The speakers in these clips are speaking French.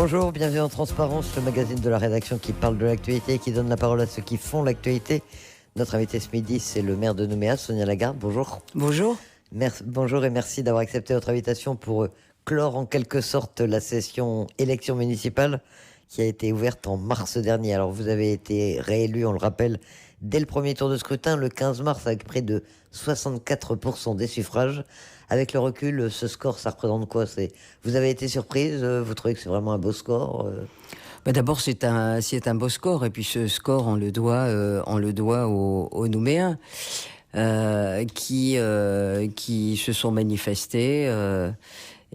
Bonjour, bienvenue en Transparence, le magazine de la rédaction qui parle de l'actualité et qui donne la parole à ceux qui font l'actualité. Notre invité ce midi, c'est le maire de Nouméa, Sonia Lagarde. Bonjour. Bonjour. Bonjour et merci d'avoir accepté notre invitation pour clore en quelque sorte la session élection municipale qui a été ouverte en mars dernier. Alors vous avez été réélu, on le rappelle, dès le premier tour de scrutin, le 15 mars, avec près de 64% des suffrages. Avec le recul, ce score, ça représente quoi? Vous avez été surprise? Vous trouvez que c'est vraiment un beau score? D'abord, c'est un beau score. Et puis ce score, on le doit aux Nouméens qui se sont manifestés.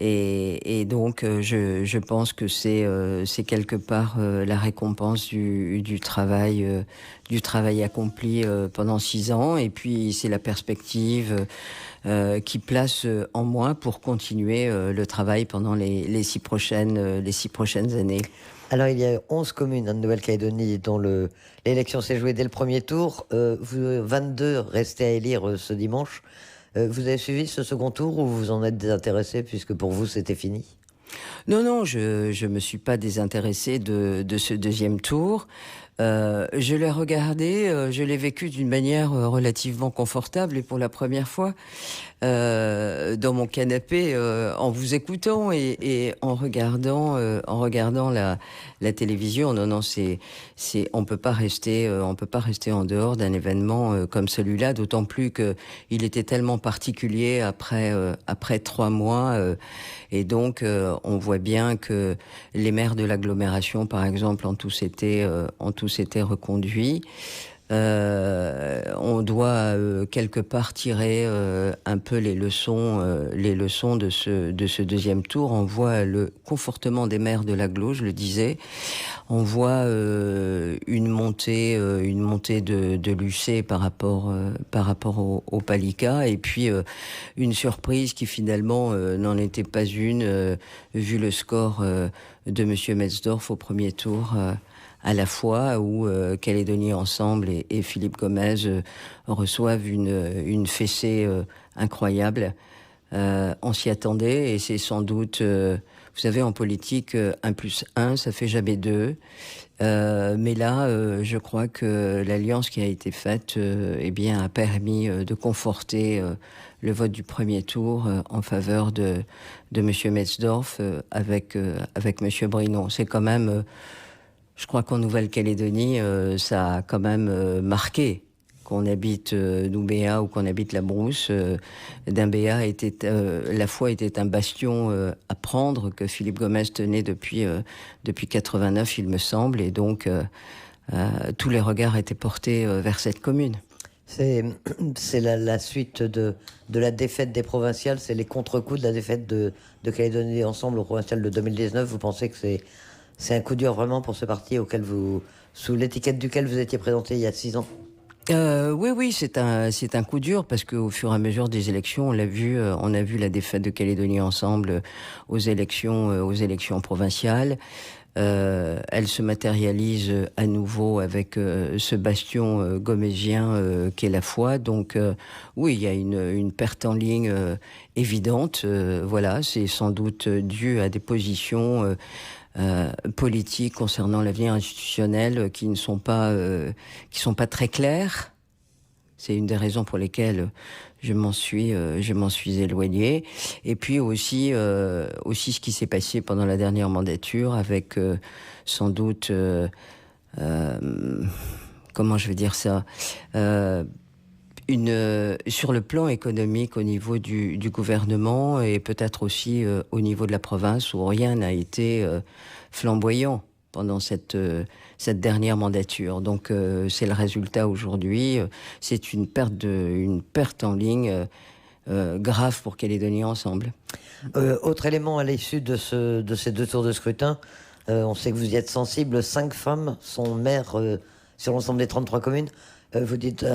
Et donc, je pense que c'est quelque part la récompense du travail accompli pendant 6 ans. Et puis, c'est la perspective qui place en moi pour continuer le travail pendant les 6 prochaines années. Alors, il y a 11 communes en Nouvelle-Calédonie dont l'élection s'est jouée dès le premier tour. 22 restaient à élire ce dimanche. Vous avez suivi ce second tour ou vous en êtes désintéressé puisque pour vous c'était fini? Non, je me suis pas désintéressé de ce deuxième tour. Je l'ai regardé, je l'ai vécu d'une manière relativement confortable et pour la première fois dans mon canapé en vous écoutant et en regardant la télévision. Non, on peut pas rester en dehors d'un événement comme celui-là, d'autant plus que il était tellement particulier après 3 mois et donc on voit bien que les maires de l'agglomération, par exemple, ont tous été reconduits. On doit quelque part tirer un peu les leçons de ce deuxième tour. On voit le confortement des maires de l'agglo, je le disais. On voit une montée de l'UC par rapport au Palika, et puis une surprise qui finalement n'en était pas une, vu le score de Monsieur Metzdorf au premier tour. À la fois où Calédonie Ensemble et Philippe Gomez reçoivent une fessée incroyable. On s'y attendait et c'est sans doute, vous savez, en politique, 1 + 1, ça fait jamais 2. Mais là, je crois que l'alliance qui a été faite a permis de conforter le vote du premier tour en faveur de Monsieur Metzdorf avec Monsieur Brinon. C'est quand même... Je crois qu'en Nouvelle-Calédonie, ça a quand même marqué qu'on habite Nouméa ou qu'on habite la Brousse. Doumbéa la foi était un bastion à prendre que Philippe Gomez tenait depuis 89, il me semble, et donc tous les regards étaient portés vers cette commune. C'est la suite de la défaite des provinciales, c'est les contre-coups de la défaite de Calédonie Ensemble au provincial de 2019. Vous pensez que c'est un coup dur vraiment pour ce parti sous l'étiquette duquel vous étiez présenté il y a 6 ans? Oui, c'est un coup dur parce qu'au fur et à mesure des élections, on a vu la défaite de Calédonie Ensemble aux élections provinciales. Elle se matérialise à nouveau avec ce bastion gomésien qu'est la foi. Donc oui, il y a une perte en ligne évidente. Voilà, c'est sans doute dû à des positions politiques concernant l'avenir institutionnel qui ne sont pas très claires. C'est une des raisons pour lesquelles je m'en suis éloigné. Et puis aussi ce qui s'est passé pendant la dernière mandature avec sans doute comment je vais dire ça, sur le plan économique au niveau du gouvernement et peut-être aussi au niveau de la province où rien n'a été flamboyant pendant cette dernière mandature. Donc c'est le résultat aujourd'hui. C'est une perte en ligne grave pour Calédonie Ensemble. Autre élément à l'issue de ces 2 tours de scrutin, on sait que vous y êtes sensible. 5 femmes sont maires sur l'ensemble des 33 communes. Vous dites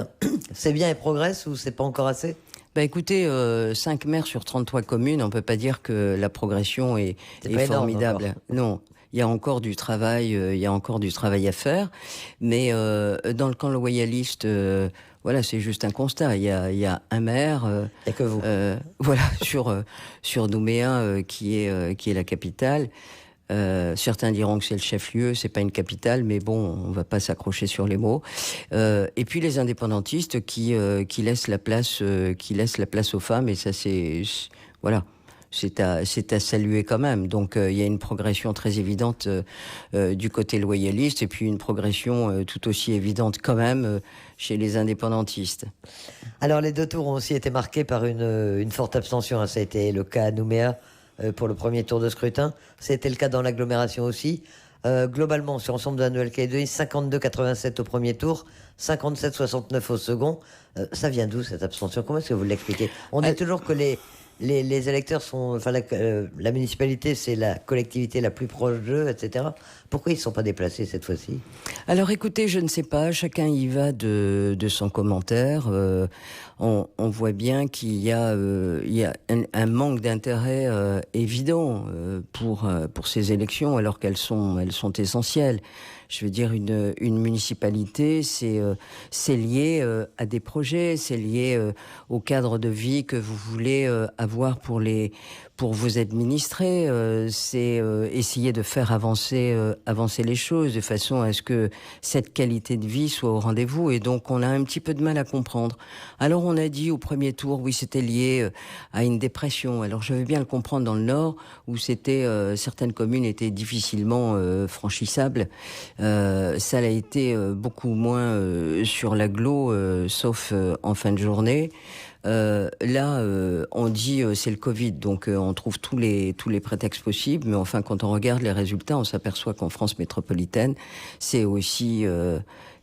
c'est bien et progresse ou c'est pas encore assez? Écoutez, 5 maires sur 33 communes, on peut pas dire que la progression est formidable. Non. Il y a encore du travail, à faire, mais dans le camp loyaliste, voilà, c'est juste un constat. Il y a un maire, il y a que vous. Voilà, sur Nouméa qui est la capitale. Certains diront que c'est le chef-lieu, c'est pas une capitale, mais bon, on va pas s'accrocher sur les mots. Et puis les indépendantistes qui laissent la place aux femmes, et ça voilà. C'est à saluer quand même. Donc il y a une progression très évidente du côté loyaliste, et puis une progression tout aussi évidente quand même chez les indépendantistes. Alors les 2 tours ont aussi été marqués par une forte abstention, hein. Ça a été le cas à Nouméa pour le premier tour de scrutin. C'était le cas dans l'agglomération aussi. Globalement, sur l'ensemble de la Nouvelle-Calédonie, 52,87 au premier tour, 57,69 au second. Ça vient d'où cette abstention? Comment est-ce que vous l'expliquez? On dit toujours que les électeurs sont... Enfin, la municipalité, c'est la collectivité la plus proche d'eux, etc. Pourquoi ils ne sont pas déplacés cette fois-ci? Alors écoutez, je ne sais pas, chacun y va de son commentaire. On voit bien qu'il y a un manque d'intérêt évident pour ces élections, alors elles sont essentielles. Je veux dire, une municipalité, c'est lié à des projets, c'est lié au cadre de vie que vous voulez avoir pour vos administrés. C'est essayer de faire avancer les choses de façon à ce que cette qualité de vie soit au rendez-vous. Et donc, on a un petit peu de mal à comprendre. Alors, on a dit au premier tour, oui, c'était lié à une dépression. Alors, je veux bien le comprendre dans le Nord, où certaines communes étaient difficilement franchissables. Ça l'a été beaucoup moins sur l'agglo, sauf en fin de journée. Là, on dit c'est le Covid, donc on trouve tous les prétextes possibles. Mais enfin, quand on regarde les résultats, on s'aperçoit qu'en France métropolitaine, c'est aussi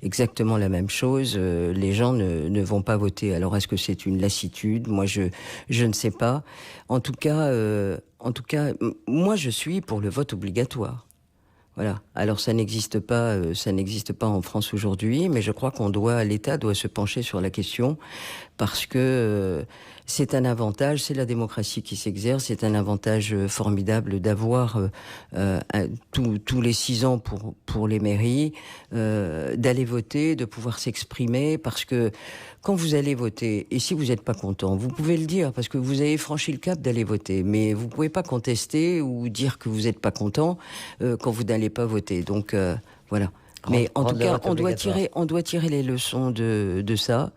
exactement la même chose. Les gens ne vont pas voter. Alors, est-ce que c'est une lassitude? Moi, je ne sais pas. En tout cas, moi, je suis pour le vote obligatoire. Voilà. Alors ça n'existe pas en France aujourd'hui, mais je crois l'État doit se pencher sur la question parce que c'est un avantage, c'est la démocratie qui s'exerce, c'est un avantage formidable d'avoir tous les 6 ans pour les mairies, d'aller voter, de pouvoir s'exprimer, parce que quand vous allez voter, et si vous n'êtes pas content, vous pouvez le dire, parce que vous avez franchi le cap d'aller voter, mais vous ne pouvez pas contester ou dire que vous n'êtes pas content quand vous n'allez pas voter. Donc voilà. Mais en tout cas, on doit tirer les leçons de ça,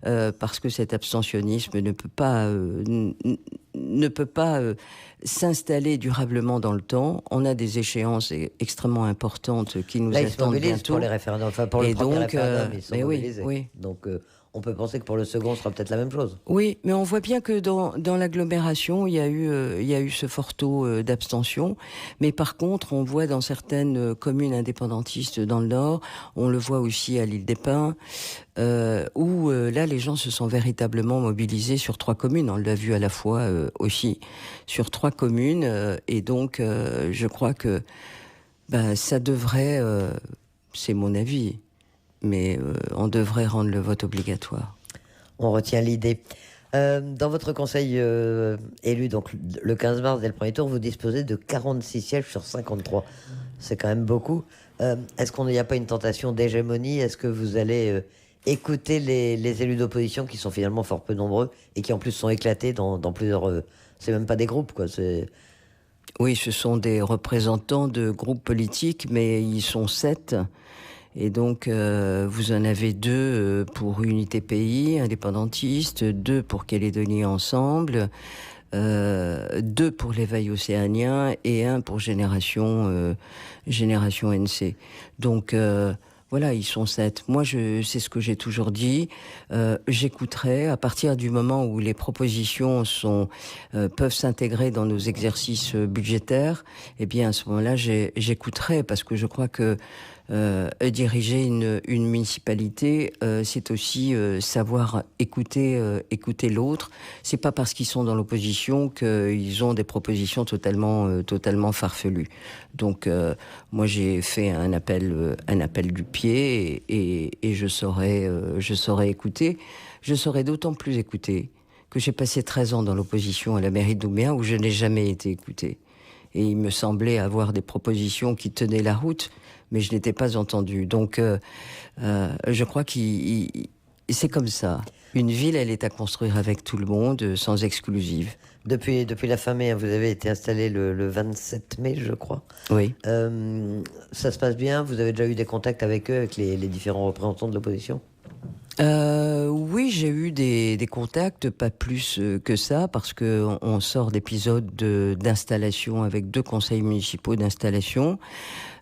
parce que cet abstentionnisme ne peut pas s'installer durablement dans le temps. On a des échéances extrêmement importantes qui nous attendent bientôt. Pour les référendums, enfin pour le premier référendum, ils sont mobilisés. Oui. Donc on peut penser que pour le second, ce sera peut-être la même chose. Oui, mais on voit bien que dans l'agglomération, il y a eu ce fort taux d'abstention. Mais par contre, on voit dans certaines communes indépendantistes dans le Nord, on le voit aussi à l'île des Pins, où là, les gens se sont véritablement mobilisés sur 3 communes. On l'a vu à la fois aussi sur 3 communes. Et donc, je crois que ça devrait, c'est mon avis, mais on devrait rendre le vote obligatoire. On retient l'idée. Dans votre conseil élu, donc le 15 mars, dès le premier tour, vous disposez de 46 sièges sur 53. C'est quand même beaucoup. Est-ce qu'il n'y a pas une tentation d'hégémonie? Est-ce que vous allez écouter les élus d'opposition qui sont finalement fort peu nombreux et qui en plus sont éclatés dans plusieurs... c'est même pas des groupes, quoi. Oui, ce sont des représentants de groupes politiques, mais ils sont 7. Et donc, vous en avez 2 pour Unité Pays, indépendantiste, 2 pour Calédonie Ensemble, 2 pour l'éveil océanien et 1 pour Génération NC. Donc, voilà, ils sont 7. Moi, c'est ce que j'ai toujours dit. J'écouterai à partir du moment où les propositions peuvent s'intégrer dans nos exercices budgétaires. Eh bien, à ce moment-là, j'écouterai, parce que je crois que diriger une municipalité, c'est aussi savoir écouter l'autre. C'est pas parce qu'ils sont dans l'opposition qu'ils ont des propositions totalement farfelues. Donc moi j'ai fait un appel du pied et je saurais écouter. Je saurais d'autant plus écouter que j'ai passé 13 ans dans l'opposition à la mairie de Nouméa, où je n'ai jamais été écouté. Et il me semblait avoir des propositions qui tenaient la route, mais je n'étais pas entendu. Donc, je crois qu'il c'est comme ça. Une ville, elle est à construire avec tout le monde, sans exclusive. Depuis la fin mai, vous avez été installé le 27 mai, je crois. Oui. Ça se passe bien? Vous avez déjà eu des contacts avec eux, avec les différents représentants de l'opposition? Oui, j'ai eu des contacts, pas plus que ça, parce que on sort d'épisodes d'installation avec 2 conseils municipaux d'installation,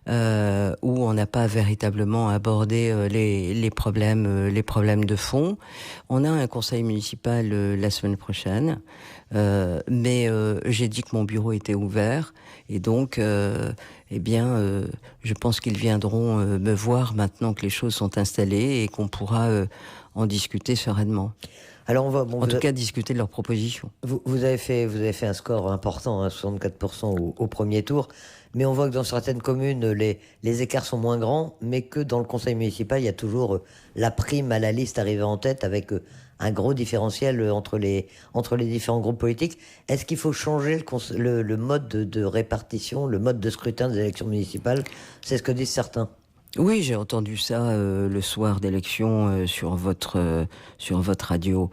où on n'a pas véritablement abordé les problèmes de fond. On a un conseil municipal la semaine prochaine, mais j'ai dit que mon bureau était ouvert, et donc je pense qu'ils viendront me voir maintenant que les choses sont installées et qu'on pourra en discuter sereinement. Alors en tout cas, discuter de leurs propositions. Vous avez fait un score important, hein, 64% au premier tour, mais on voit que dans certaines communes, les écarts sont moins grands, mais que dans le conseil municipal, il y a toujours la prime à la liste arrivée en tête avec un gros différentiel entre les différents groupes politiques. Est-ce qu'il faut changer le mode de répartition, le mode de scrutin des élections municipales? C'est ce que disent certains. Oui, j'ai entendu ça le soir d'élection sur votre radio.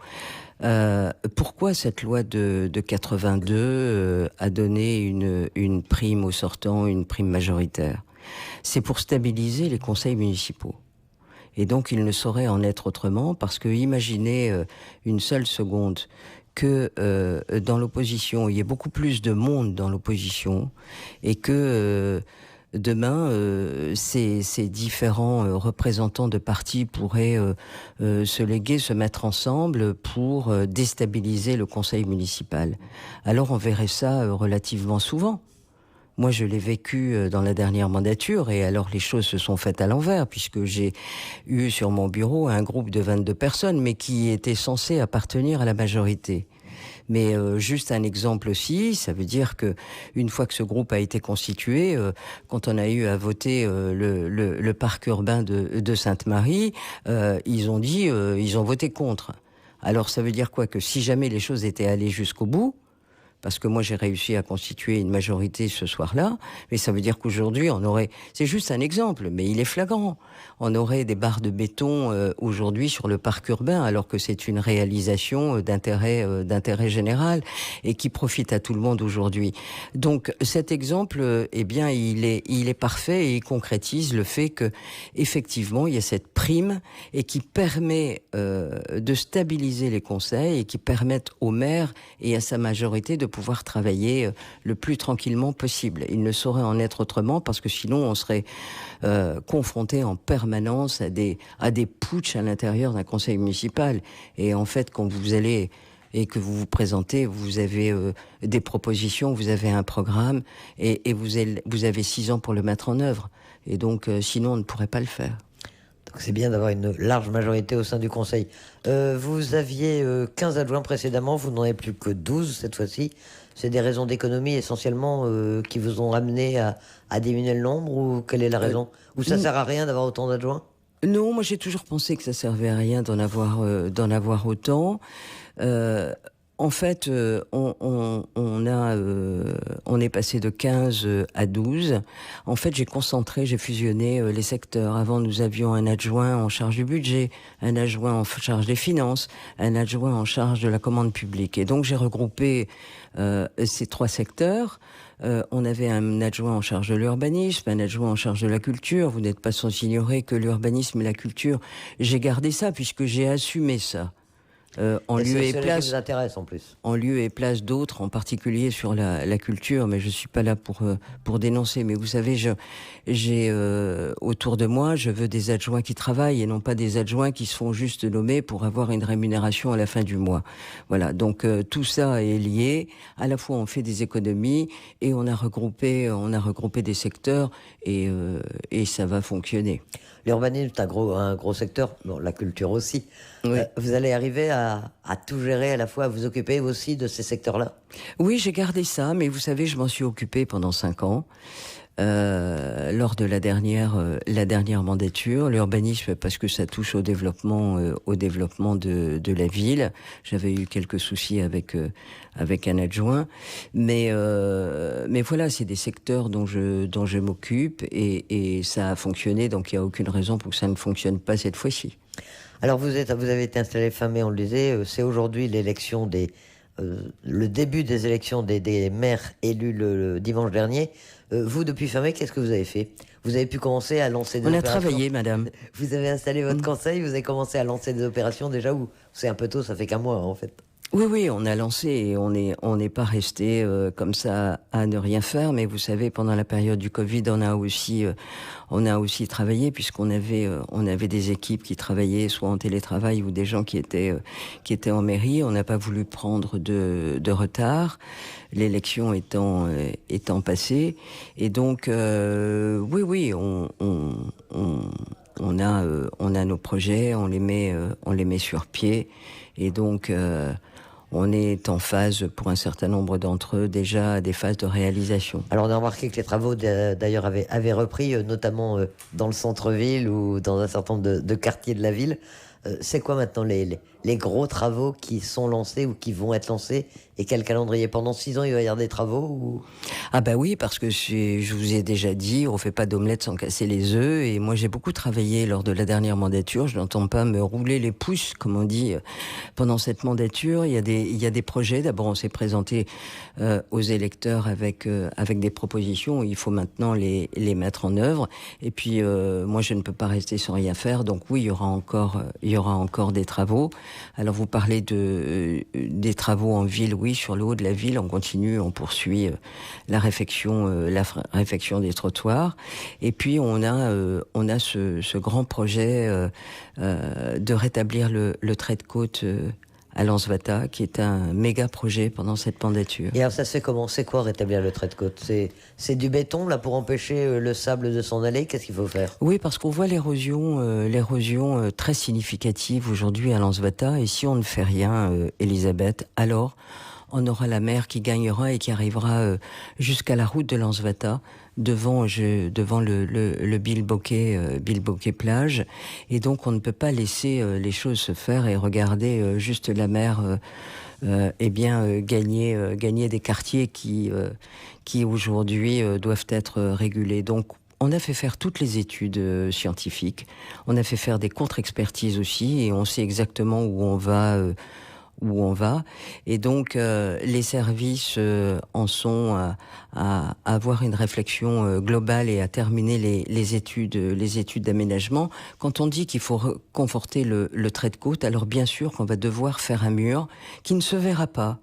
Pourquoi cette loi de 82 a donné une prime aux sortants, une prime majoritaire? C'est pour stabiliser les conseils municipaux. Et donc, il ne saurait en être autrement, parce que imaginez une seule seconde que dans l'opposition, il y ait beaucoup plus de monde dans l'opposition, et que demain, ces différents représentants de partis pourraient se léguer, se mettre ensemble pour déstabiliser le conseil municipal. Alors on verrait ça relativement souvent. Moi, je l'ai vécu dans la dernière mandature, et alors les choses se sont faites à l'envers, puisque j'ai eu sur mon bureau un groupe de 22 personnes, mais qui était censé appartenir à la majorité. Mais juste un exemple aussi, ça veut dire que une fois que ce groupe a été constitué, quand on a eu à voter le parc urbain de Sainte-Marie, ils ont voté contre. Alors ça veut dire quoi? Que si jamais les choses étaient allées jusqu'au bout, parce que moi j'ai réussi à constituer une majorité ce soir-là, mais ça veut dire qu'aujourd'hui on aurait, c'est juste un exemple, mais il est flagrant, on aurait des barres de béton aujourd'hui sur le parc urbain, alors que c'est une réalisation d'intérêt général et qui profite à tout le monde aujourd'hui. Donc cet exemple, il est parfait, et il concrétise le fait que effectivement il y a cette prime, et qui permet de stabiliser les conseils, et qui permettent au maire et à sa majorité de pouvoir travailler le plus tranquillement possible. Il ne saurait en être autrement, parce que sinon on serait confronté en permanence à des putschs à l'intérieur d'un conseil municipal. Et en fait, quand vous allez et que vous vous présentez, vous avez des propositions, vous avez un programme, et vous avez 6 ans pour le mettre en œuvre. Et donc sinon on ne pourrait pas le faire. Donc c'est bien d'avoir une large majorité au sein du conseil. Vous aviez 15 adjoints précédemment, vous n'en avez plus que 12 cette fois-ci. C'est des raisons d'économie essentiellement qui vous ont amené à diminuer le nombre, ou quelle est la raison? Ou ça sert à rien d'avoir autant d'adjoints? Non, moi j'ai toujours pensé que ça servait à rien d'en avoir autant. En fait, on est passé de 15 à 12. En fait, j'ai fusionné les secteurs. Avant, nous avions un adjoint en charge du budget, un adjoint en charge des finances, un adjoint en charge de la commande publique. Et donc, j'ai regroupé ces 3 secteurs. On avait un adjoint en charge de l'urbanisme, un adjoint en charge de la culture. Vous n'êtes pas sans ignorer que l'urbanisme et la culture, j'ai gardé ça puisque j'ai assumé ça. En lieu et place d'autres, en particulier sur la culture, mais je suis pas là pour dénoncer. Mais vous savez, j'ai autour de moi, je veux des adjoints qui travaillent, et non pas des adjoints qui se font juste nommer pour avoir une rémunération à la fin du mois. Voilà, donc tout ça est lié. À la fois, on fait des économies, et on a regroupé des secteurs, et ça va fonctionner. L'urbanisme, c'est un gros secteur, bon, la culture aussi. Oui. Vous allez arriver à tout gérer, à la fois à vous occuper aussi de ces secteurs-là? Oui, j'ai gardé ça, mais vous savez, je m'en suis occupé pendant 5 ans. Lors de la dernière mandature, l'urbanisme, parce que ça touche au développement de la ville. J'avais eu quelques soucis avec un adjoint, mais voilà, c'est des secteurs dont je m'occupe, et ça a fonctionné, donc il y a aucune raison pour que ça ne fonctionne pas cette fois-ci. Alors vous avez été installé fin mai, on le disait, c'est aujourd'hui l'élection le début des élections des maires élus le dimanche dernier. Vous, depuis fin mai, qu'est-ce que vous avez fait? Vous avez pu commencer à lancer des On a opérations? travaillé, madame. Vous avez installé votre conseil, vous avez commencé à lancer des opérations déjà, ou c'est un peu tôt, ça fait qu'un mois en fait? Oui, on a lancé et on n'est pas resté comme ça à ne rien faire. Mais vous savez, pendant la période du Covid, on a aussi travaillé puisqu'on avait des équipes qui travaillaient soit en télétravail ou des gens qui étaient en mairie. On n'a pas voulu prendre de retard, l'élection étant passée. Et donc, oui, on a nos projets, on les met sur pied. Et donc, on est en phase, pour un certain nombre d'entre eux, déjà des phases de réalisation. Alors on a remarqué que les travaux d'ailleurs avaient repris, notamment dans le centre-ville ou dans un certain nombre de quartiers de la ville. C'est quoi maintenant les gros travaux qui sont lancés ou qui vont être lancés? Et quel calendrier? Pendant 6 ans, il va y avoir des travaux ou... Ah bah oui, parce que je vous ai déjà dit, on fait pas d'omelette sans casser les œufs. Et moi, j'ai beaucoup travaillé lors de la dernière mandature. Je n'entends pas me rouler les pouces, comme on dit, pendant cette mandature. Il y a des projets. D'abord, on s'est présenté aux électeurs avec des propositions. Il faut maintenant les mettre en œuvre. Et puis, moi, je ne peux pas rester sans rien faire. Donc oui, il y aura encore des travaux. Alors, vous parlez des travaux en ville. Oui, sur le haut de la ville, on continue, on poursuit la réfection des trottoirs. Et puis on a ce grand projet de rétablir le trait de côte à Lansvata, qui est un méga projet pendant cette mandature. Et alors ça se fait comment? C'est quoi rétablir le trait de côte? C'est du béton là pour empêcher le sable de s'en aller? Qu'est-ce qu'il faut faire? Oui, parce qu'on voit l'érosion très significative aujourd'hui à Lansvata. Et si on ne fait rien, Elisabeth, alors on aura la mer qui gagnera et qui arrivera jusqu'à la route de Lansvata, devant le Bilboquet plage. Et donc on ne peut pas laisser les choses se faire et regarder juste la mer gagner des quartiers qui aujourd'hui doivent être régulés. Donc on a fait faire toutes les études scientifiques, on a fait faire des contre-expertises aussi, et on sait exactement où on va. Et donc, les services en sont à avoir une réflexion globale et à terminer les études d'aménagement. Quand on dit qu'il faut conforter le trait de côte, alors bien sûr qu'on va devoir faire un mur qui ne se verra pas.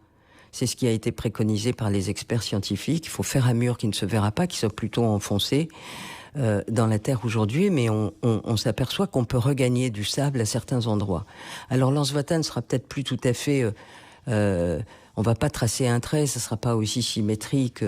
C'est ce qui a été préconisé par les experts scientifiques. Il faut faire un mur qui ne se verra pas, qui soit plutôt enfoncé dans la terre aujourd'hui, mais on s'aperçoit qu'on peut regagner du sable à certains endroits. Alors Lansvata ne sera peut-être plus tout à fait... on va pas tracer un trait, ça sera pas aussi symétrique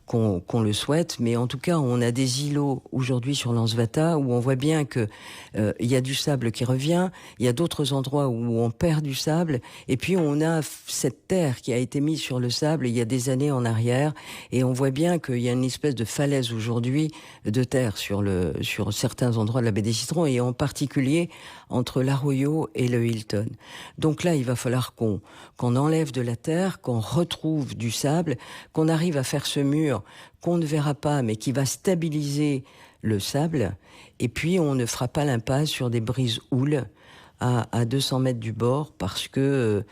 qu'on le souhaite, mais en tout cas, on a des îlots aujourd'hui sur Lansvata où on voit bien que il y a du sable qui revient, il y a d'autres endroits où on perd du sable, et puis on a cette terre qui a été mise sur le sable il y a des années en arrière, et on voit bien qu'il y a une espèce de falaise aujourd'hui de terre sur certains endroits de la baie des Citrons, et en particulier entre l'Arroyo et le Hilton. Donc là, il va falloir qu'on enlève de la terre, qu'on retrouve du sable, qu'on arrive à faire ce mur qu'on ne verra pas, mais qui va stabiliser le sable. Et puis, on ne fera pas l'impasse sur des brises-houles à 200 mètres du bord, parce que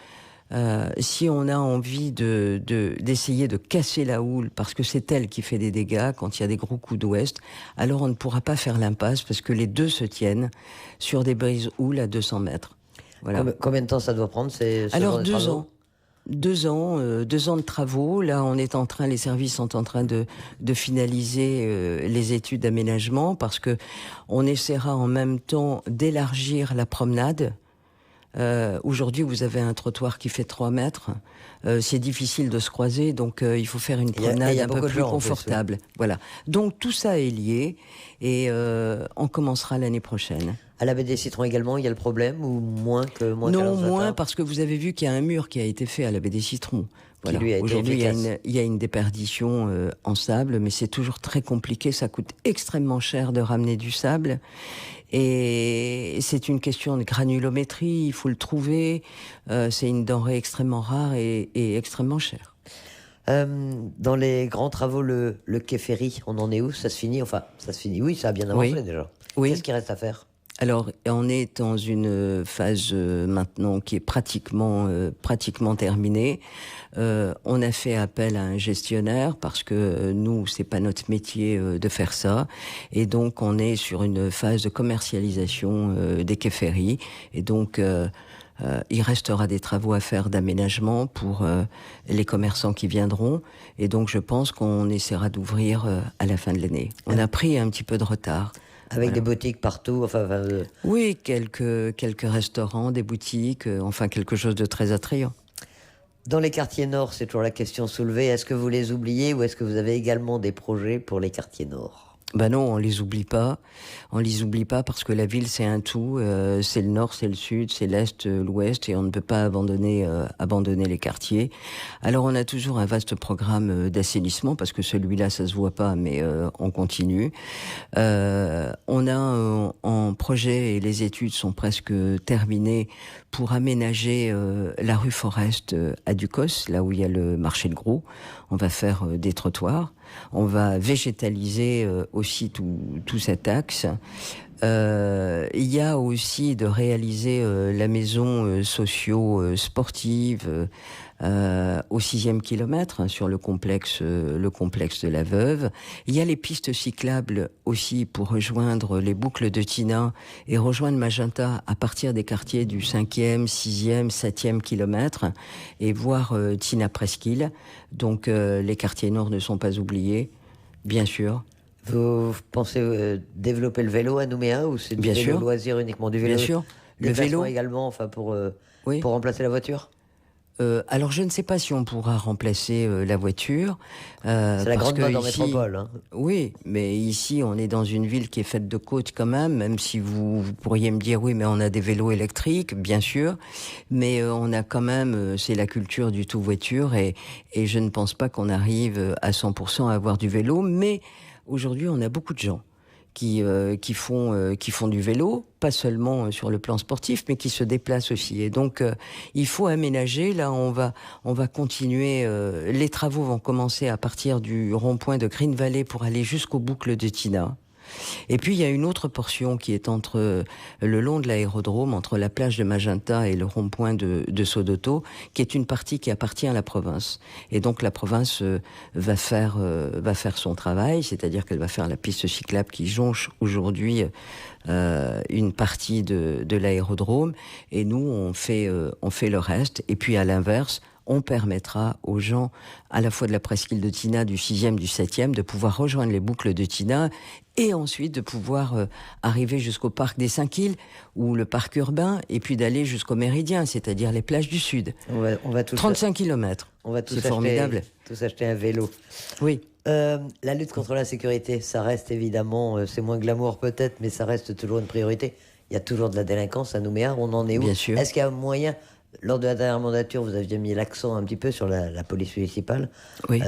si on a envie d'essayer de casser la houle, parce que c'est elle qui fait des dégâts quand il y a des gros coups d'ouest, alors on ne pourra pas faire l'impasse, parce que les deux se tiennent sur des brises-houles à 200 mètres. Voilà. Combien de temps ça doit prendre? Alors 2 ans. 2 ans de travaux. Là, les services sont en train de finaliser les études d'aménagement, parce que on essaiera en même temps d'élargir la promenade. Aujourd'hui, vous avez un trottoir qui fait 3 mètres. C'est difficile de se croiser, donc il faut faire une promenade un peu plus confortable. Oui. Voilà. Donc tout ça est lié, et on commencera l'année prochaine. À la baie des Citrons également, il y a le problème, ou moins Non, moins, parce que vous avez vu qu'il y a un mur qui a été fait à la baie des Citrons. Voilà. Aujourd'hui, il y a une déperdition en sable, mais c'est toujours très compliqué. Ça coûte extrêmement cher de ramener du sable. Et c'est une question de granulométrie, il faut le trouver. C'est une denrée extrêmement rare et extrêmement chère. Dans les grands travaux, le quai ferry, on en est où? Ça se finit? Enfin, ça se finit. Oui, ça a bien avancé déjà. Oui. Qu'est-ce qu'il reste à faire? Alors, on est dans une phase maintenant qui est pratiquement terminée. On a fait appel à un gestionnaire parce que nous, c'est pas notre métier de faire ça, et donc on est sur une phase de commercialisation des quais ferries, et donc il restera des travaux à faire d'aménagement pour les commerçants qui viendront, et donc je pense qu'on essaiera d'ouvrir à la fin de l'année. On a pris un petit peu de retard. Avec Voilà. des boutiques partout, Oui, quelques restaurants, des boutiques, enfin quelque chose de très attrayant. Dans les quartiers nord, c'est toujours la question soulevée. Est-ce que vous les oubliez ou est-ce que vous avez également des projets pour les quartiers nord? Ben non, on les oublie pas. On les oublie pas parce que la ville, c'est un tout. C'est le nord, c'est le sud, c'est l'est, l'ouest, et on ne peut pas abandonner les quartiers. Alors, on a toujours un vaste programme d'assainissement parce que celui-là, ça se voit pas, mais on continue. On a en projet, et les études sont presque terminées, pour aménager la rue Forest à Ducos, là où il y a le marché de gros. On va faire des trottoirs. On va végétaliser aussi tout cet axe. Il y a aussi de réaliser la maison socio-sportive au 6e kilomètre, hein, sur le complexe de la Veuve. Il y a les pistes cyclables aussi pour rejoindre les boucles de Tina et rejoindre Magenta à partir des quartiers du 5e, 6e, 7e kilomètre et voir Tina Presqu'île. Donc les quartiers nord ne sont pas oubliés, bien sûr. Vous pensez développer le vélo à Nouméa ou c'est du Bien vélo sûr. loisir uniquement du vélo? Bien sûr. Le Déplacement vélo également, Oui. pour remplacer la voiture? Alors je ne sais pas si on pourra remplacer la voiture. C'est la parce grande que mode en ici, métropole. Hein. oui, mais ici on est dans une ville qui est faite de côtes quand même si vous pourriez me dire oui, mais on a des vélos électriques, bien sûr, mais on a quand même, c'est la culture du tout voiture, et je ne pense pas qu'on arrive à 100% à avoir du vélo, mais aujourd'hui on a beaucoup de gens qui font du vélo, pas seulement sur le plan sportif, mais qui se déplacent aussi. Et donc, il faut aménager. Là, on va continuer. Les travaux vont commencer à partir du rond-point de Green Valley pour aller jusqu'aux boucles de Tina. Et puis, il y a une autre portion qui est le long de l'aérodrome, entre la plage de Magenta et le rond-point de Sodoto, qui est une partie qui appartient à la province. Et donc, la province va faire son travail, c'est-à-dire qu'elle va faire la piste cyclable qui jonche aujourd'hui une partie de l'aérodrome. Et nous, on fait le reste. Et puis, à l'inverse, on permettra aux gens, à la fois de la presqu'île de Tina, du 6e, du 7e, de pouvoir rejoindre les boucles de Tina et ensuite de pouvoir arriver jusqu'au parc des 5 îles ou le parc urbain, et puis d'aller jusqu'au Méridien, c'est-à-dire les plages du Sud. On va tous 35 kilomètres. On va tous C'est formidable. tous acheter un vélo. Oui. La lutte contre l'insécurité, ça reste évidemment, c'est moins glamour peut-être, mais ça reste toujours une priorité. Il y a toujours de la délinquance à Nouméa, on en est où? Bien sûr. Est-ce qu'il y a moyen... Lors de la dernière mandature, vous aviez mis l'accent un petit peu sur la police municipale. Oui.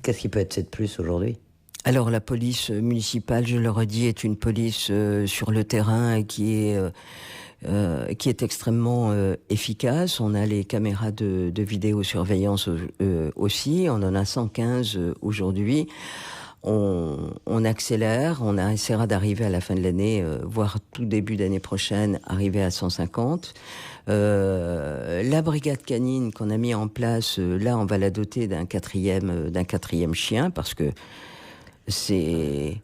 Qu'est-ce qui peut être fait de plus aujourd'hui? Alors la police municipale, je le redis, est une police sur le terrain et qui est extrêmement efficace. On a les caméras de vidéosurveillance aussi. On en a 115 aujourd'hui. On accélère, on essaiera d'arriver à la fin de l'année, voire tout début d'année prochaine, arriver à 150. La brigade canine qu'on a mis en place, là, on va la doter d'un quatrième chien, parce que c'est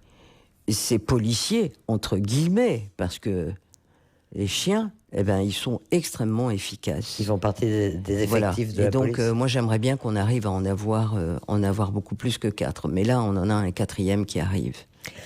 policier, entre guillemets, parce que les chiens, ils sont extrêmement efficaces. Ils font partie des effectifs voilà. de la police. Et donc, moi, j'aimerais bien qu'on arrive à en avoir beaucoup plus que 4. Mais là, on en a un 4e qui arrive.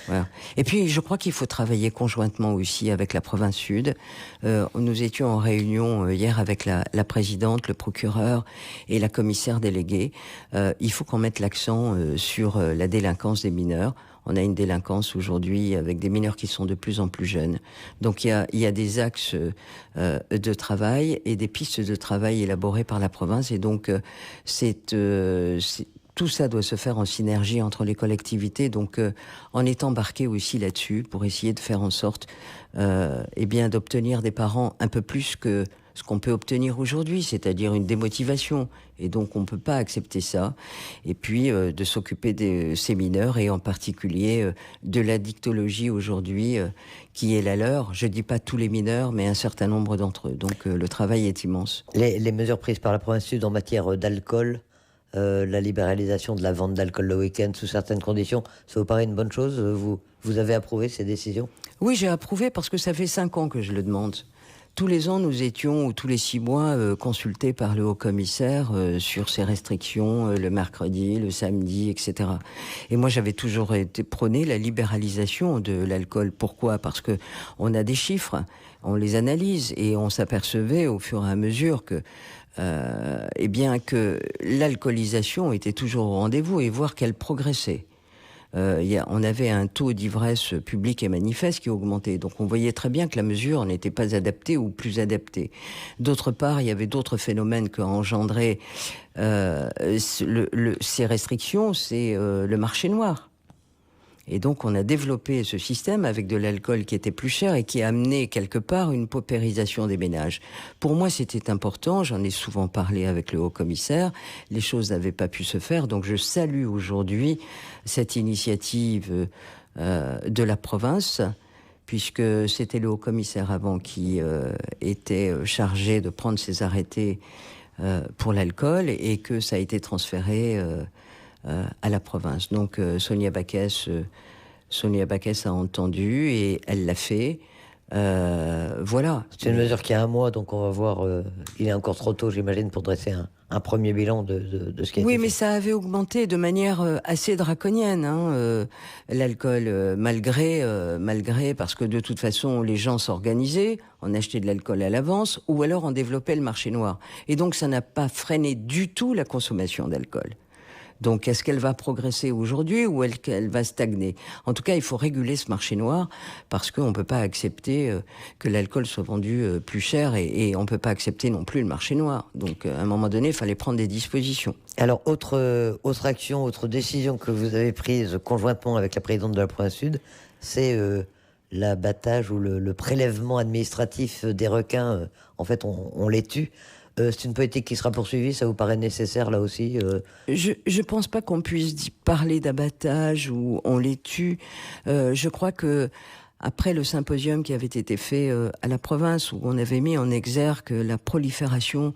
Voilà. Et puis, je crois qu'il faut travailler conjointement aussi avec la province sud. Nous étions en réunion hier avec la présidente, le procureur et la commissaire déléguée. Il faut qu'on mette l'accent sur la délinquance des mineurs. On a une délinquance aujourd'hui avec des mineurs qui sont de plus en plus jeunes. Donc il y a des axes de travail et des pistes de travail élaborées par la province. Et donc tout ça doit se faire en synergie entre les collectivités. Donc on est embarqué aussi là-dessus pour essayer de faire en sorte d'obtenir des parents un peu plus que ce qu'on peut obtenir aujourd'hui, c'est-à-dire une démotivation. Et donc, on ne peut pas accepter ça. Et puis, de s'occuper de ces mineurs, et en particulier de l'addictologie aujourd'hui, qui est la leur. Je ne dis pas tous les mineurs, mais un certain nombre d'entre eux. Donc, le travail est immense. Les mesures prises par la province sud en matière d'alcool, la libéralisation de la vente d'alcool le week-end sous certaines conditions, ça vous paraît une bonne chose? Vous avez approuvé ces décisions? Oui, j'ai approuvé parce que ça fait 5 ans que je le demande. Tous les ans, nous étions, ou tous les 6 mois, consultés par le haut-commissaire sur ces restrictions, le mercredi, le samedi, etc. Et moi, j'avais toujours été prôné la libéralisation de l'alcool. Pourquoi? Parce que on a des chiffres, on les analyse, et on s'apercevait au fur et à mesure que eh bien, que l'alcoolisation était toujours au rendez-vous, et voire qu'elle progressait. On avait un taux d'ivresse public et manifeste qui augmentait. Donc on voyait très bien que la mesure n'était pas adaptée ou plus adaptée. D'autre part, il y avait d'autres phénomènes qu'a engendré ces restrictions, c'est le marché noir. Et donc on a développé ce système avec de l'alcool qui était plus cher et qui a amené quelque part une paupérisation des ménages. Pour moi, c'était important, j'en ai souvent parlé avec le haut-commissaire, les choses n'avaient pas pu se faire, donc je salue aujourd'hui cette initiative de la province, puisque c'était le haut-commissaire avant qui était chargé de prendre ses arrêtés pour l'alcool, et que ça a été transféré à la province. Donc Sonia Backès a entendu et elle l'a fait. Voilà. C'est une mesure qui a 1 mois, donc on va voir. Il est encore trop tôt, j'imagine, pour dresser un premier bilan de ce qui a été fait. Oui, mais ça avait augmenté de manière assez draconienne, l'alcool, malgré, parce que de toute façon, les gens s'organisaient, on achetait de l'alcool à l'avance, ou alors on développait le marché noir. Et donc ça n'a pas freiné du tout la consommation d'alcool. Donc, est-ce qu'elle va progresser aujourd'hui ou qu'elle va stagner? En tout cas, il faut réguler ce marché noir, parce qu'on ne peut pas accepter que l'alcool soit vendu plus cher, et on ne peut pas accepter non plus le marché noir. Donc, à un moment donné, il fallait prendre des dispositions. Alors, autre action, autre décision que vous avez prise conjointement avec la présidente de la province sud, c'est l'abattage ou le prélèvement administratif des requins. En fait, on les tue. C'est une politique qui sera poursuivie, ça vous paraît nécessaire là aussi? Je pense pas qu'on puisse parler d'abattage ou on les tue. Je crois que après le symposium qui avait été fait à la province, où on avait mis en exergue la prolifération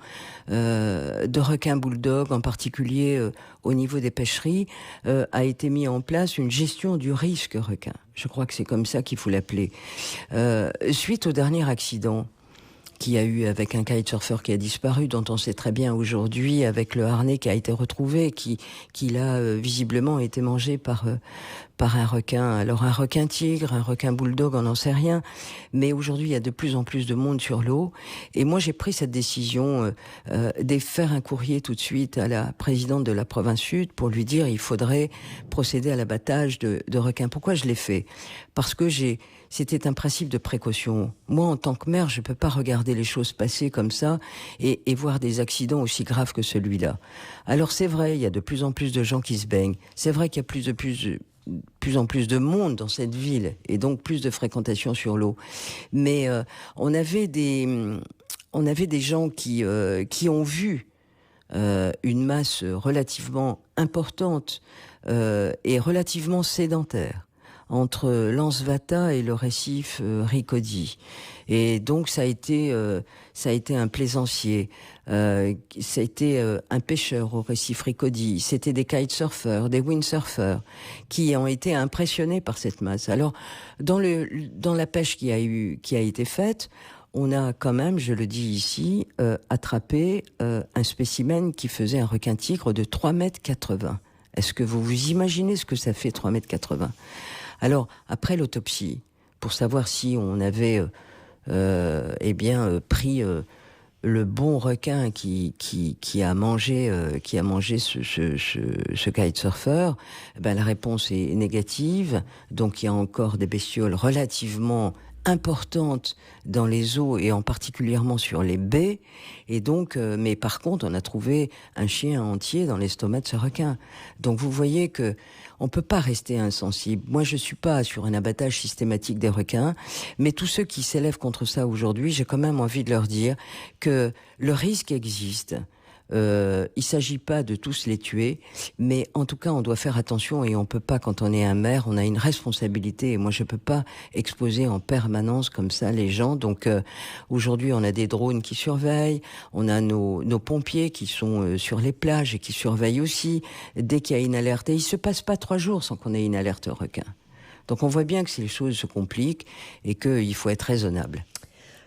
de requins bulldogs, en particulier au niveau des pêcheries, a été mis en place une gestion du risque requin. Je crois que c'est comme ça qu'il faut l'appeler. Suite au dernier accident qu'il y a eu avec un kitesurfer qui a disparu, dont on sait très bien aujourd'hui, avec le harnais qui a été retrouvé, qui a visiblement été mangé par un requin. Alors un requin tigre, un requin bulldog, on n'en sait rien. Mais aujourd'hui, il y a de plus en plus de monde sur l'eau. Et moi, j'ai pris cette décision de faire un courrier tout de suite à la présidente de la province sud pour lui dire il faudrait procéder à l'abattage de requins. Pourquoi je l'ai fait? Parce que c'était un principe de précaution. Moi, en tant que maire, je ne peux pas regarder les choses passer comme ça et voir des accidents aussi graves que celui-là. Alors c'est vrai, il y a de plus en plus de gens qui se baignent. C'est vrai qu'il y a plus en plus de monde dans cette ville, et donc plus de fréquentation sur l'eau. Mais on avait des gens qui ont vu une masse relativement importante et relativement sédentaire entre l'Ansvata et le récif Ricodi. Et donc ça a été un plaisancier, ça a été un pêcheur au récif Ricodi, c'était des kitesurfers, des windsurfers qui ont été impressionnés par cette masse. Alors dans la pêche qui a été faite, on a quand même, je le dis ici, attrapé un spécimen qui faisait un requin-tigre de 3,80 m. Est-ce que vous vous imaginez ce que ça fait, 3,80 m? Alors, après l'autopsie, pour savoir si on avait pris le bon requin qui a mangé ce kitesurfer, la réponse est négative. Donc, il y a encore des bestioles relativement importante dans les eaux et en particulièrement sur les baies, et donc mais par contre on a trouvé un chien entier dans l'estomac de ce requin. Donc vous voyez que on peut pas rester insensible. Moi, je suis pas sur un abattage systématique des requins, mais tous ceux qui s'élèvent contre ça aujourd'hui, j'ai quand même envie de leur dire que le risque existe. Il s'agit pas de tous les tuer, mais en tout cas, on doit faire attention et on peut pas, quand on est un maire, on a une responsabilité. Et moi, je peux pas exposer en permanence comme ça les gens. Donc, aujourd'hui, on a des drones qui surveillent, on a nos pompiers qui sont sur les plages et qui surveillent aussi. Dès qu'il y a une alerte, et il se passe pas 3 jours sans qu'on ait une alerte requin. Donc, on voit bien que si les choses se compliquent et qu'il faut être raisonnable.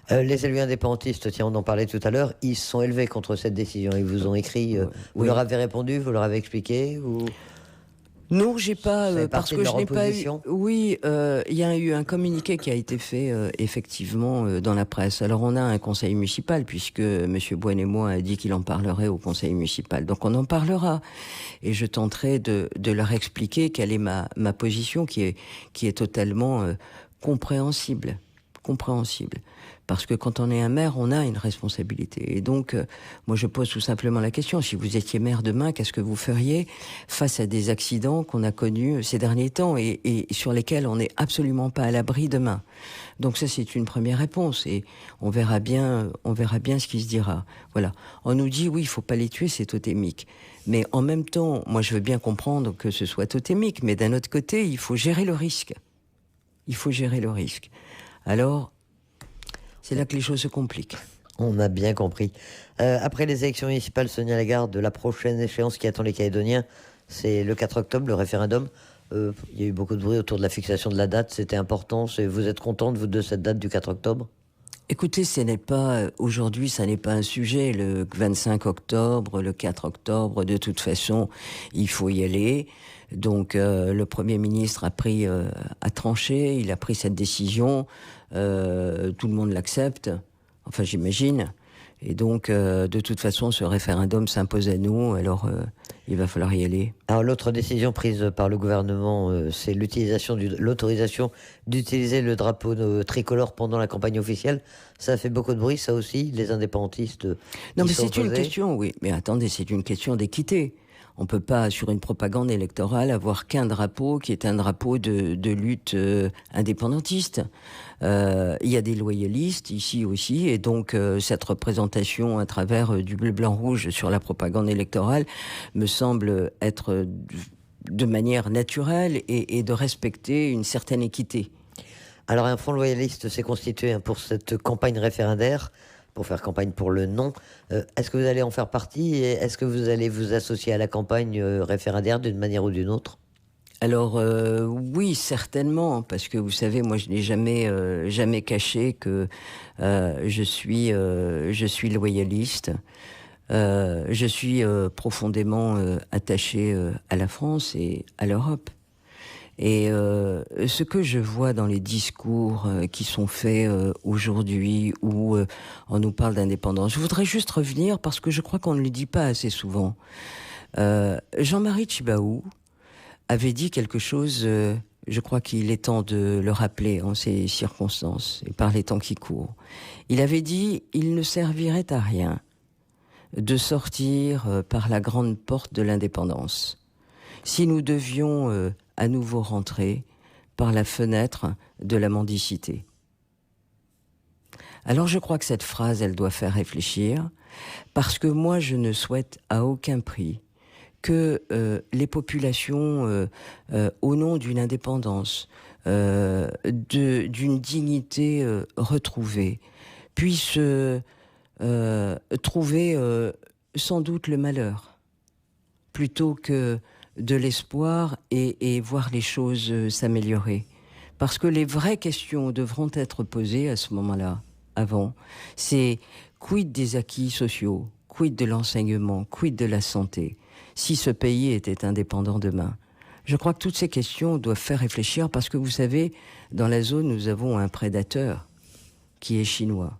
Les élus indépendantistes, tiens, on en parlait tout à l'heure, ils se sont élevés contre cette décision. Ils vous ont écrit, vous oui. leur avez répondu, vous leur avez expliqué ou... Non, j'ai pas, Ça fait parce partie que de je leur n'ai pas eu. opposition. Oui, il y a eu un communiqué qui a été fait effectivement dans la presse. Alors on a un conseil municipal puisque Monsieur Boine-et-Moi a dit qu'il en parlerait au conseil municipal. Donc on en parlera et je tenterai de leur expliquer quelle est ma position qui est totalement compréhensible. Parce que quand on est un maire, on a une responsabilité. Et donc, moi, je pose tout simplement la question. Si vous étiez maire demain, qu'est-ce que vous feriez face à des accidents qu'on a connus ces derniers temps et sur lesquels on n'est absolument pas à l'abri demain? Donc ça, c'est une première réponse. Et on verra bien ce qui se dira. Voilà. On nous dit, oui, il faut pas les tuer, c'est totémique. Mais en même temps, moi, je veux bien comprendre que ce soit totémique. Mais d'un autre côté, il faut gérer le risque. Alors, c'est là que les choses se compliquent. On a bien compris. Après les élections municipales, Sonia Lagarde, la prochaine échéance qui attend les Calédoniens, c'est le 4 octobre, le référendum. Il y a eu beaucoup de bruit autour de la fixation de la date. C'était important. Vous êtes contente, vous, de cette date du 4 octobre? Écoutez, aujourd'hui, ça n'est pas un sujet. Le 25 octobre, le 4 octobre, de toute façon, il faut y aller. Donc, le Premier ministre a tranché, il a pris cette décision. Tout le monde l'accepte. Enfin, j'imagine. Et donc, de toute façon, ce référendum s'impose à nous. Alors, il va falloir y aller. Alors, l'autre décision prise par le gouvernement, c'est l'autorisation d'utiliser le drapeau tricolore pendant la campagne officielle. Ça a fait beaucoup de bruit, ça aussi, les indépendantistes. Non, mais c'est une question, oui. Mais attendez, c'est une question d'équité. On peut pas, sur une propagande électorale, avoir qu'un drapeau qui est un drapeau de lutte indépendantiste. Il y a des loyalistes ici aussi, et donc cette représentation à travers du bleu, blanc, rouge sur la propagande électorale me semble être de manière naturelle et de respecter une certaine équité. Alors, un front loyaliste s'est constitué pour cette campagne référendaire, pour faire campagne pour le non. Est-ce que vous allez en faire partie et est-ce que vous allez vous associer à la campagne référendaire d'une manière ou d'une autre? Alors oui, certainement, parce que vous savez, moi je n'ai jamais caché que je suis loyaliste. Je suis profondément attaché à la France et à l'Europe. Et ce que je vois dans les discours qui sont faits aujourd'hui, où on nous parle d'indépendance, je voudrais juste revenir, parce que je crois qu'on ne le dit pas assez souvent. Jean-Marie Tjibaou avait dit quelque chose, je crois qu'il est temps de le rappeler en ces circonstances, et par les temps qui courent. Il avait dit « Il ne servirait à rien de sortir par la grande porte de l'indépendance si nous devions à nouveau rentrer par la fenêtre de la mendicité. » Alors je crois que cette phrase, elle doit faire réfléchir, parce que moi je ne souhaite à aucun prix que les populations, au nom d'une indépendance, d'une dignité retrouvée, puissent trouver sans doute le malheur, plutôt que de l'espoir et voir les choses s'améliorer. Parce que les vraies questions devront être posées à ce moment-là, avant. C'est quid des acquis sociaux, quid de l'enseignement, quid de la santé, si ce pays était indépendant demain. Je crois que toutes ces questions doivent faire réfléchir, parce que vous savez, dans la zone, nous avons un prédateur qui est chinois.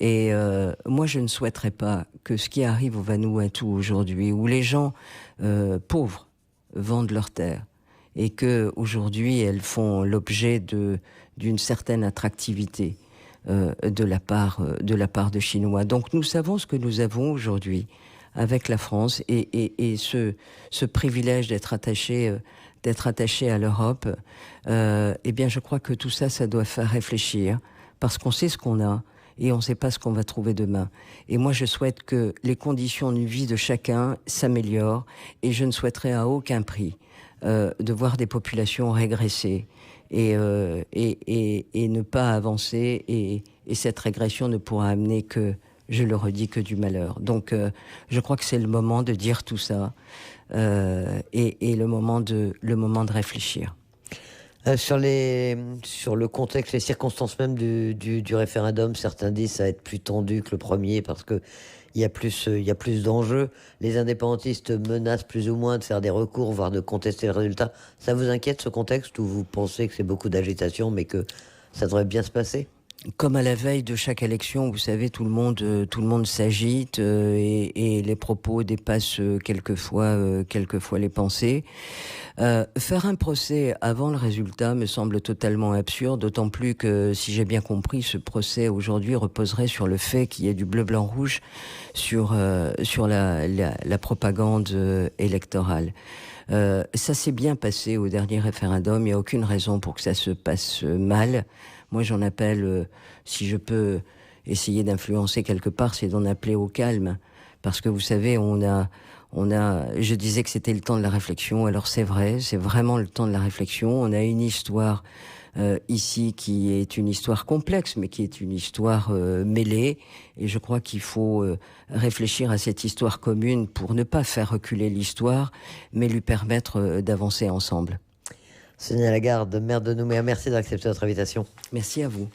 Et moi, je ne souhaiterais pas que ce qui arrive au Vanuatu aujourd'hui, où les gens pauvres vendent leurs terres, et que aujourd'hui elles font l'objet d'une certaine attractivité de la part de Chinois. Donc nous savons ce que nous avons aujourd'hui avec la France, et ce privilège d'être attaché d'être attaché à l'Europe, eh bien je crois que tout ça, ça doit faire réfléchir, parce qu'on sait ce qu'on a, et on ne sait pas ce qu'on va trouver demain. Et moi, je souhaite que les conditions de vie de chacun s'améliorent, et je ne souhaiterais à aucun prix de voir des populations régresser et ne pas avancer, et cette régression ne pourra amener que, je le redis, que du malheur. Donc, je crois que c'est le moment de dire tout ça, et le moment de réfléchir. Sur le contexte, les circonstances même du référendum, certains disent que ça va être plus tendu que le premier parce que il y a plus d'enjeux. Les indépendantistes menacent plus ou moins de faire des recours, voire de contester le résultat. Ça vous inquiète, ce contexte, ou vous pensez que c'est beaucoup d'agitation, mais que ça devrait bien se passer? Comme à la veille de chaque élection, vous savez, tout le monde s'agite, et les propos dépassent quelquefois les pensées. Faire un procès avant le résultat me semble totalement absurde, d'autant plus que, si j'ai bien compris, ce procès aujourd'hui reposerait sur le fait qu'il y ait du bleu, blanc, rouge sur la propagande électorale. Ça s'est bien passé au dernier référendum, il n'y a aucune raison pour que ça se passe mal. Moi, j'en appelle, si je peux essayer d'influencer quelque part, c'est d'en appeler au calme. Parce que vous savez, je disais que c'était le temps de la réflexion. Alors c'est vrai, c'est vraiment le temps de la réflexion. On a une histoire ici qui est une histoire complexe, mais qui est une histoire mêlée. Et je crois qu'il faut réfléchir à cette histoire commune pour ne pas faire reculer l'histoire, mais lui permettre d'avancer ensemble. Sonia Lagarde, maire de Nouméa, merci d'accepter notre invitation. Merci à vous.